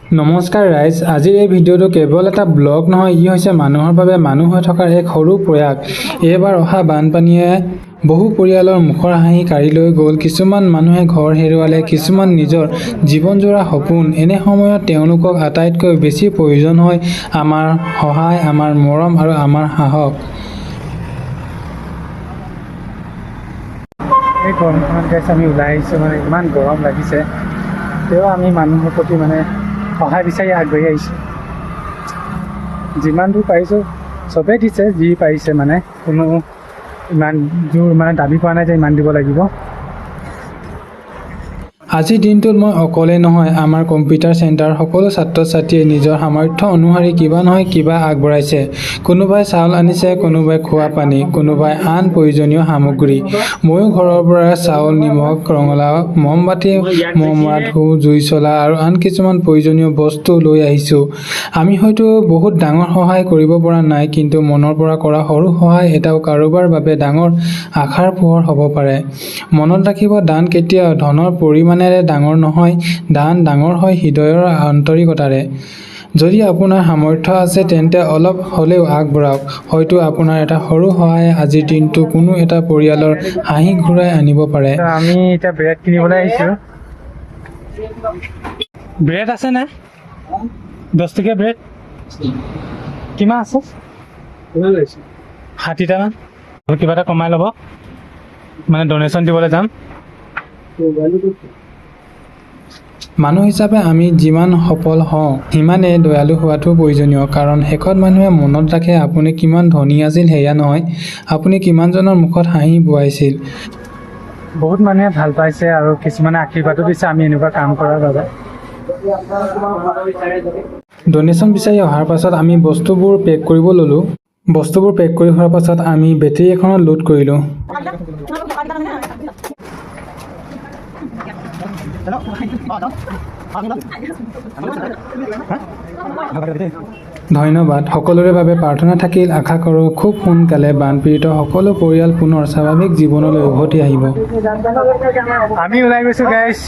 নমস্কাৰ ৰাইজ, আজিৰ এই ভিডিঅ'টো কেৱল এটা ব্লগ নহয়, ই হৈছে মানুহৰ বাবে মানুহ হৈ থকাৰ এক সৰু প্ৰয়াস। এইবাৰ অহা বানপানীয়ে বহু পৰিয়ালৰ মুখৰ হাঁহি কাঢ়ি লৈ গ'ল। কিছুমান মানুহে ঘৰ হেৰুৱালে, কিছুমান নিজৰ জীৱনজোৰা সপোন। এনে সময়ত তেওঁলোকক আটাইতকৈ বেছি প্ৰয়োজন হয় আমাৰ সহায়, আমাৰ মৰম আৰু আমাৰ সাহস। এই গৰমখনত গাইছে আমি ওলাই আহিছোঁ, ইমান গৰম লাগিছে, তেও আমি মানুহৰ প্ৰতি সহায় বিচাৰি আগবাঢ়ি আহিছোঁ। যিমান দূৰ পাৰিছোঁ চবেই দিছে, যি পাৰিছে কোনো ইমান জোৰ দাবী কৰা নাই যে ইমান দিব লাগিব। আজিৰ দিনটোত মই অকলে নহয়, আমাৰ কম্পিউটাৰ চেণ্টাৰ সকলো ছাত্ৰ ছাত্ৰীয়ে নিজৰ সামৰ্থ্য অনুসৰি কিবা নহয় কিবা আগবঢ়াইছে। কোনোবাই চাউল আনিছে, কোনোবাই খোৱা পানী, কোনোবাই আন প্ৰয়োজনীয় সামগ্ৰী। ময়ো ঘৰৰ পৰা চাউল, নিমখ, ৰঙালাও, মমবাতি, মমৰা ধূ, জুই চলা আৰু আন কিছুমান প্ৰয়োজনীয় বস্তু লৈ আহিছোঁ। আমি হয়তো বহুত ডাঙৰ সহায় কৰিব পৰা নাই, কিন্তু মনৰ পৰা কৰা সৰু সহায় এটাও কাৰোবাৰ বাবে ডাঙৰ আশাৰ পোহৰ হ'ব পাৰে। মনত ৰাখিব, দান কেতিয়াও ধনৰ পৰিমাণেৰে ডাঙৰ নহয়, দান ডাঙৰ হয় হৃদয়ৰ আন্তৰিকতাৰে। যদি আপোনাৰ সামৰ্থ্য আছে তেন্তে অলপ হ'লেও আগবঢ়াওক। হয়তো আপোনাৰ এটা সৰু সহায়ে আজিৰ দিনটো কোনো এটা পৰিয়ালৰ হাঁহি ঘূৰাই আনিব পাৰে। আমি এতিয়া ব্ৰেড কিনিবলৈ আহিছোঁ। ব্ৰেড আছে নে? 10 টকীয়া ব্ৰেড কিমান আছে? 60টামান। কিবা এটা কমাই ল'ব, ডনেশ্যন দিবলৈ যাম। মানুহ হিচাপে আমি যিমান সফল হওঁ সিমানেই দয়ালু হোৱাটো প্ৰয়োজনীয়। কাৰণ শেষত মানুহে মনত ৰাখে আপুনি কিমান ধনী আছিল, সেয়া নহয় আপুনি কিমানজনৰ মুখত হাঁহি বোৱাইছিল। বহুত মানুহে ভাল পাইছে আৰু কিছুমানে আশীৰ্বাদো দিছে আমি এনেকুৱা কাম কৰাৰ বাবে। ডনেশ্যন বিচাৰি অহাৰ পাছত আমি বস্তুবোৰ পেক কৰিব ল'লোঁ। বস্তুবোৰ পেক কৰি হোৱাৰ পাছত আমি বেটেৰী এখনত লোড কৰিলোঁ। ধন্যবাদ। সকলোৰে বাবে প্ৰাৰ্থনা থাকিল। আশা কৰোঁ খুব সোনকালে বানপীড়িত সকলো পৰিয়াল পুনৰ স্বাভাৱিক জীৱনলৈ উভতি আহিব। আমি ওলাই গৈছোঁ গাইছ।